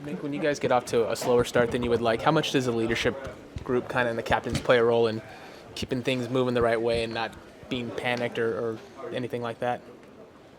Nick, when you guys get off to a slower start than you would like, how much does the leadership group kind of and the captains play a role in keeping things moving the right way and not being panicked or anything like that?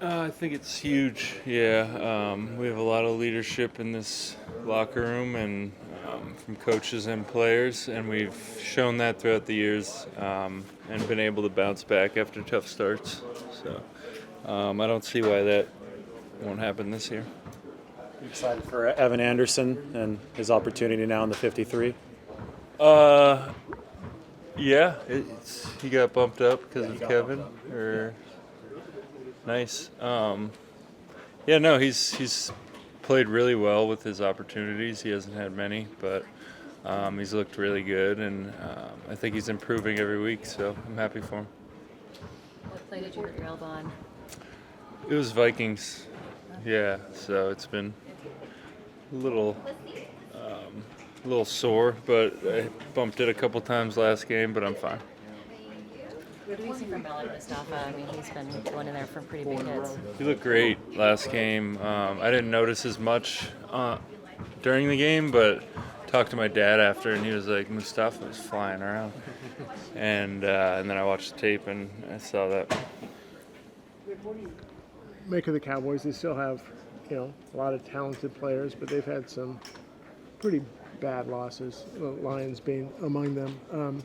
I think it's huge. Yeah, we have a lot of leadership in this locker room, and from coaches and players, and we've shown that throughout the years, and been able to bounce back after tough starts. So I don't see why that won't happen this year. You excited for Evan Anderson and his opportunity now in the 53? Yeah, he got bumped up because of Kevin. Nice. Yeah, no, he's played really well with his opportunities. He hasn't had many, but he's looked really good, and I think he's improving every week, so I'm happy for him. What play did you hurt your elbow on? It was Vikings. Yeah, so it's been a little sore, but I bumped it a couple times last game, but I'm fine. What do we see from Malik Mustafa? I mean, he's been going in there for pretty big hits. He looked great last game. I didn't notice as much during the game, but talked to my dad after, and he was like, Mustafa was flying around. And then I watched the tape, and I saw that. What do you make of the Cowboys? They still have, a lot of talented players, but they've had some pretty bad losses, Lions being among them.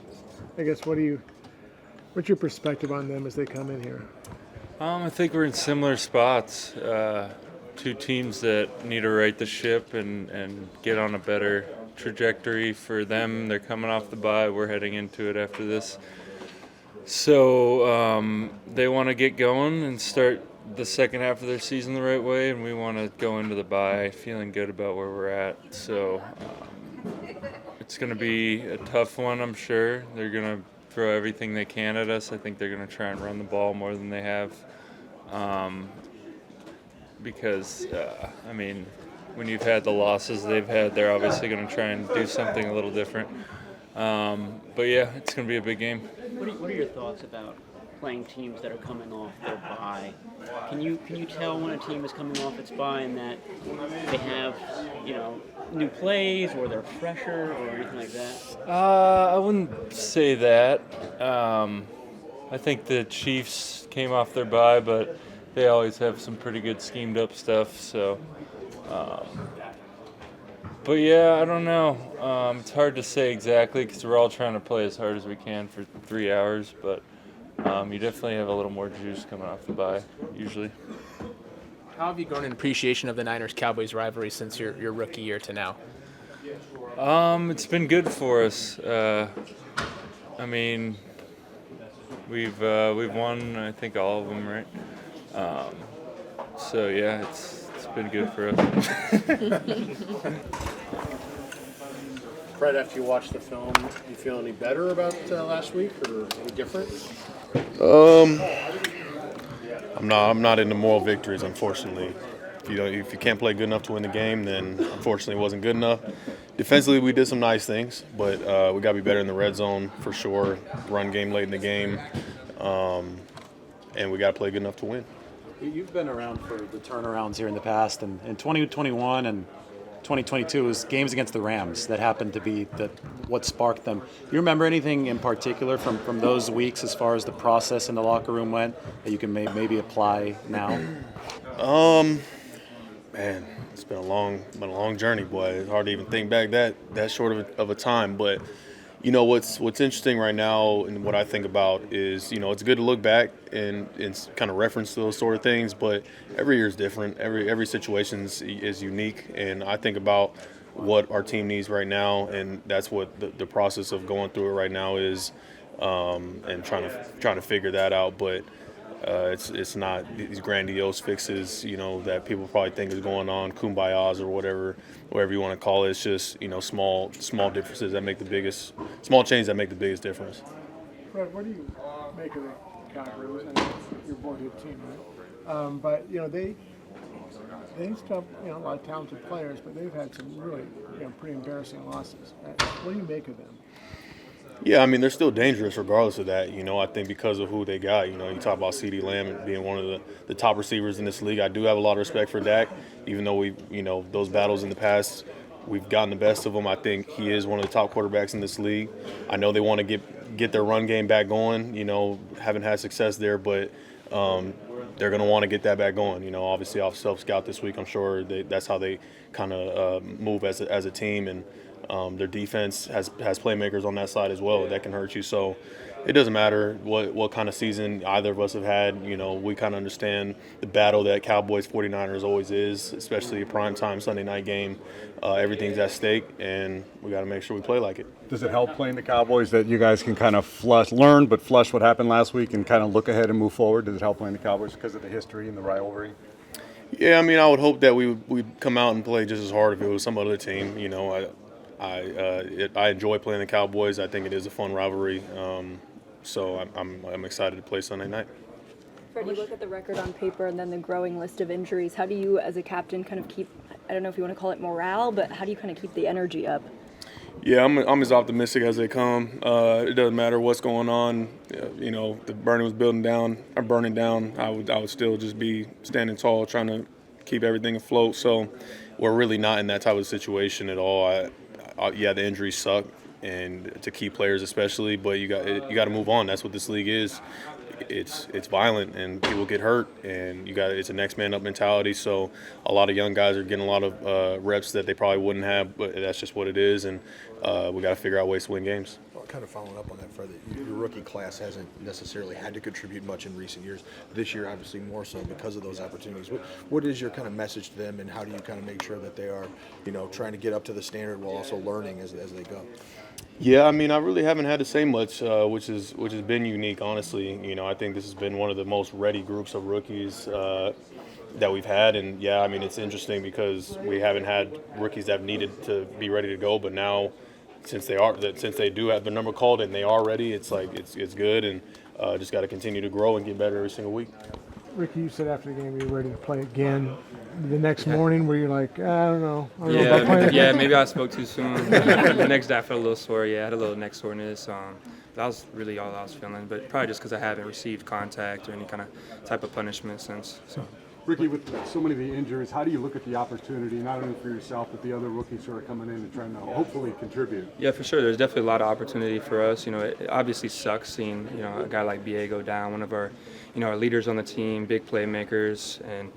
I guess what's your perspective on them as they come in here? I think we're in similar spots. Two teams that need to right the ship and get on a better trajectory for them. They're coming off the bye. We're heading into it after this. So they want to get going and start the second half of their season the right way, and we want to go into the bye feeling good about where we're at. So it's going to be a tough one, I'm sure. They're going to throw everything they can at us. I think they're going to try and run the ball more than they have. Because, when you've had the losses they've had, they're obviously going to try and do something a little different. But yeah, it's going to be a big game. What are your thoughts about playing teams that are coming off their bye? Can you tell when a team is coming off its bye and that they have, new plays or they're fresher or anything like that? I wouldn't say that. I think the Chiefs came off their bye, but they always have some pretty good schemed up stuff. So, but yeah, I don't know. It's hard to say exactly because we're all trying to play as hard as we can for 3 hours. But you definitely have a little more juice coming off the bye usually. How have you grown in appreciation of the Niners-Cowboys rivalry since your rookie year to now? It's been good for us. We've won, I think, all of them, right? So yeah, it's been good for us. Fred, after you watch the film, you feel any better about last week or any different? I'm not into moral victories, unfortunately. If you can't play good enough to win the game, then unfortunately it wasn't good enough. Defensively, we did some nice things, but we got to be better in the red zone for sure. Run game late in the game, and we got to play good enough to win. You've been around for the turnarounds here in the past, and in 2021 and 2022 was games against the Rams that happened to be what sparked them. You remember anything in particular from those weeks as far as the process in the locker room went that you can maybe apply now? Man, it's been a long journey, boy. It's hard to even think back that short of a time. But what's interesting right now, and what I think about is it's good to look back and kind of reference those sort of things. But every year is different. Every situation is unique, and I think about what our team needs right now, and that's what the process of going through it right now is, and trying to figure that out. But it's not these grandiose fixes, that people probably think is going on, kumbayas or whatever you want to call it. It's just, small differences that make small changes that make the biggest difference. Fred, what do you make of the Cowboys? I know it's your boyhood team, right? But they still have a lot of talented players, but they've had some really pretty embarrassing losses. What do you make of them? Yeah, I mean, they're still dangerous regardless of that. I think because of who they got. You talk about CeeDee Lamb being one of the top receivers in this league. I do have a lot of respect for Dak, even though those battles in the past, we've gotten the best of him. I think he is one of the top quarterbacks in this league. I know they want to get their run game back going. Haven't had success there, but they're going to want to get that back going. Obviously off self-scout this week, I'm sure that's how they kind of move as a team. And their defense has playmakers on that side as well that can hurt you. So it doesn't matter what kind of season either of us have had. We kind of understand the battle that Cowboys 49ers always is, especially a primetime Sunday night game. Everything's at stake, and we got to make sure we play like it. Does it help playing the Cowboys that you guys can kind of flush what happened last week and kind of look ahead and move forward? Does it help playing the Cowboys because of the history and the rivalry? Yeah, I mean, I would hope that we'd come out and play just as hard if it was some other team. I enjoy playing the Cowboys. I think it is a fun rivalry. So I'm excited to play Sunday night. Fred, you look at the record on paper and then the growing list of injuries. How do you, as a captain, kind of keep, I don't know if you want to call it morale, but how do you kind of keep the energy up? Yeah, I'm as optimistic as they come. It doesn't matter what's going on. The burning was burning down. I would still just be standing tall, trying to keep everything afloat. So we're really not in that type of situation at all. Yeah, the injuries suck, and to key players especially. But you got to move on. That's what this league is. It's violent, and people get hurt, and it's a next man up mentality. So a lot of young guys are getting a lot of reps that they probably wouldn't have, but that's just what it is. And we got to figure out ways to win games. Well, kind of following up on that, Fred, your rookie class hasn't necessarily had to contribute much in recent years. This year, obviously, more so because of those opportunities. What is your kind of message to them, and how do you kind of make sure that they are, trying to get up to the standard while also learning as they go? Yeah, I mean, I really haven't had to say much, which has been unique, honestly. I think this has been one of the most ready groups of rookies that we've had, and yeah, I mean, it's interesting because we haven't had rookies that have needed to be ready to go, but now since they do have the number called and they are ready, it's good, and just got to continue to grow and get better every single week. Ricky, you said after the game you were ready to play again. The next morning, were you like, I don't know about playing again? Maybe I spoke too soon. The next day I felt a little sore. Yeah, I had a little neck soreness. That was really all I was feeling, but probably just because I haven't received contact or any kind of type of punishment since. So. Ricky, with so many of the injuries, how do you look at the opportunity, not only for yourself, but the other rookies who are coming in and trying to hopefully contribute? Yeah, for sure. There's definitely a lot of opportunity for us. It obviously sucks seeing, a guy like BA go down, one of our, our leaders on the team, big playmakers, and,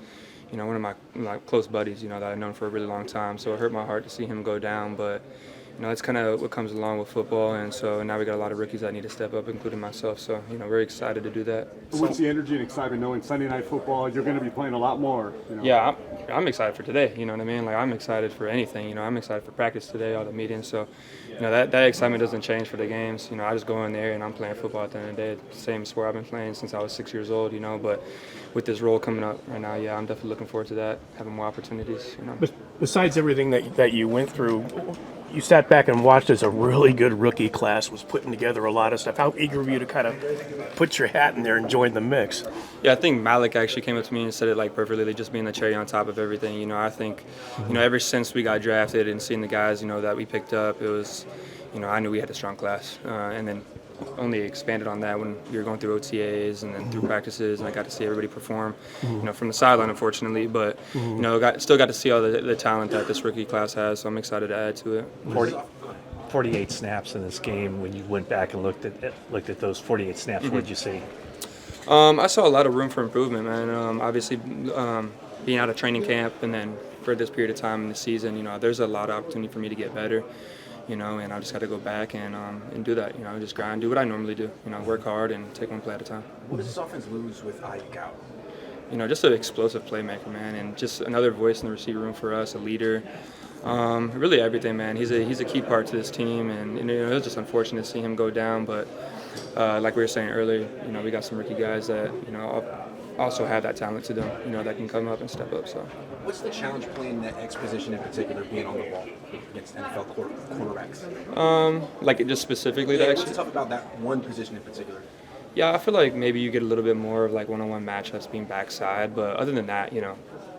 one of my close buddies, that I've known for a really long time. So it hurt my heart to see him go down, but that's kind of what comes along with football, and so now we got a lot of rookies that need to step up, including myself. So, very excited to do that. What's the energy and excitement knowing Sunday Night Football, you're going to be playing a lot more? Yeah, I'm excited for today, you know what I mean? Like, I'm excited for anything, I'm excited for practice today, all the meetings. So, that excitement doesn't change for the games. I just go in there and I'm playing football at the end of the day. The same sport I've been playing since I was 6 years old, but with this role coming up right now, yeah, I'm definitely looking forward to that, having more opportunities, Besides everything that you went through, you sat back and watched as a really good rookie class was putting together a lot of stuff. How eager were you to kind of put your hat in there and join the mix? Yeah, I think Malik actually came up to me and said it perfectly, just being the cherry on top of everything. I think, ever since we got drafted and seeing the guys, that we picked up, it was, I knew we had a strong class. And then only expanded on that when we were going through OTAs and then through practices, and I got to see everybody perform, from the sideline, unfortunately. But, still got to see all the talent that this rookie class has, so I'm excited to add to it. 48 snaps in this game. When you went back and looked at those 48 snaps, what did you see? I saw a lot of room for improvement, man. Obviously, being out of training camp and then for this period of time in the season, there's a lot of opportunity for me to get better. And I just got to go back and do that. Just grind, do what I normally do. Work hard and take one play at a time. What does this offense lose with Ayuk out? Just an explosive playmaker, man, and just another voice in the receiver room for us, a leader. Really everything, man. He's a key part to this team, and it was just unfortunate to see him go down. But like we were saying earlier, we got some rookie guys that also have that talent to them, that can come up and step up. So. What's the challenge playing that X position in particular, being on the ball against NFL quarterbacks? Like just specifically that. What's tough about that one position in particular? Yeah, I feel like maybe you get a little bit more of like one-on-one matchups being backside, but other than that,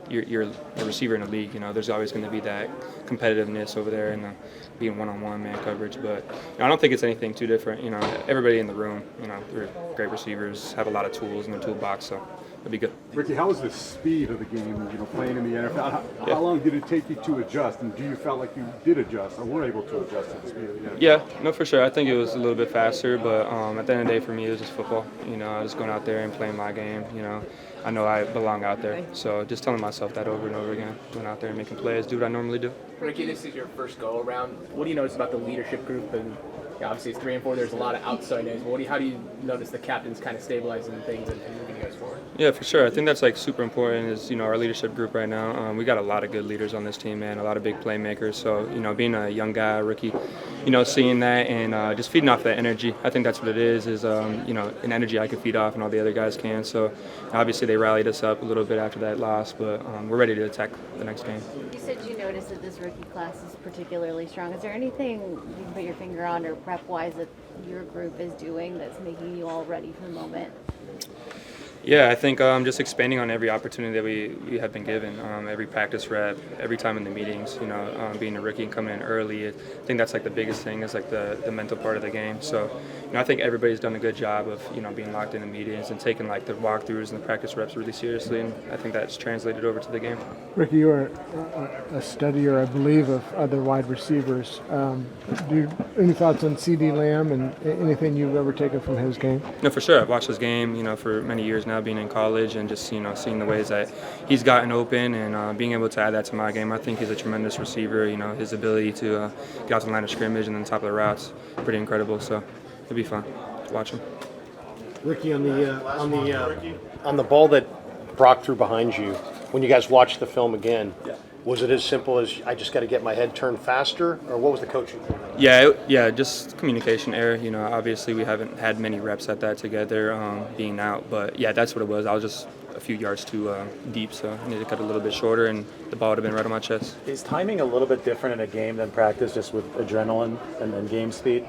you're a receiver in the league. You know, there's always going to be that competitiveness over there and being one-on-one man coverage. But I don't think it's anything too different. You know, everybody in the room, you know, they're great receivers, have a lot of tools in their toolbox, so it'll be good. Ricky, how was the speed of the game, playing in the NFL? How long did it take you to adjust, and do you felt like you did adjust or were able to adjust to the speed of the game? Yeah, no, for sure. I think it was a little bit faster, but at the end of the day, for me, it was just football. You know, I was going out there and playing my game. You know, I know I belong out there, so just telling myself that over and over again, going out there and making plays, do what I normally do. Ricky, this is your first go around. What do you notice about the leadership group? And obviously it's 3 and 4. There's a lot of outside noise. But how do you notice the captains kind of stabilizing things and moving you guys forward? Yeah, for sure. I think that's like super important. Is our leadership group right now. We got a lot of good leaders on this team, man. A lot of big playmakers. So being a young guy, rookie, seeing that and just feeding off that energy. I think that's what it is an energy I can feed off and all the other guys can. So obviously they rallied us up a little bit after that loss, but we're ready to attack the next game. You said you noticed that this rookie class is particularly strong. Is there anything you can put your finger on or prep-wise that your group is doing that's making you all ready for the moment? Yeah, I think just expanding on every opportunity that we have been given, every practice rep, every time in the meetings, being a rookie and coming in early, I think that's like the biggest thing is like the mental part of the game. So, I think everybody's done a good job of, being locked in the meetings and taking like the walkthroughs and the practice reps really seriously, and I think that's translated over to the game. Ricky, you are a studier, I believe, of other wide receivers. Any thoughts on C.D. Lamb and anything you've ever taken from his game? No, for sure. I've watched his game, for many years now, being in college, and just seeing the ways that he's gotten open and being able to add that to my game. I think he's a tremendous receiver. His ability to get out to the line of scrimmage and then top of the routes, pretty incredible. So it'll be fun to watch him. Ricky, on the ball that Brock threw behind you, when you guys watched the film again, was it as simple as I just got to get my head turned faster, or what was the coaching? Yeah, just communication error. Obviously we haven't had many reps at that together, being out, but yeah, that's what it was. I was just a few yards too deep, so I needed to cut a little bit shorter, and the ball would have been right on my chest. Is timing a little bit different in a game than practice, just with adrenaline and then game speed?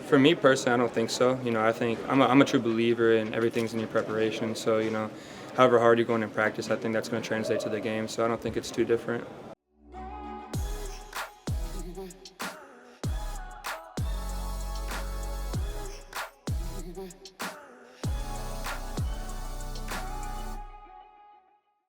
For me personally, I don't think so. I think I'm a true believer in everything's in your preparation. So however hard you're going in practice, I think that's going to translate to the game. So I don't think it's too different.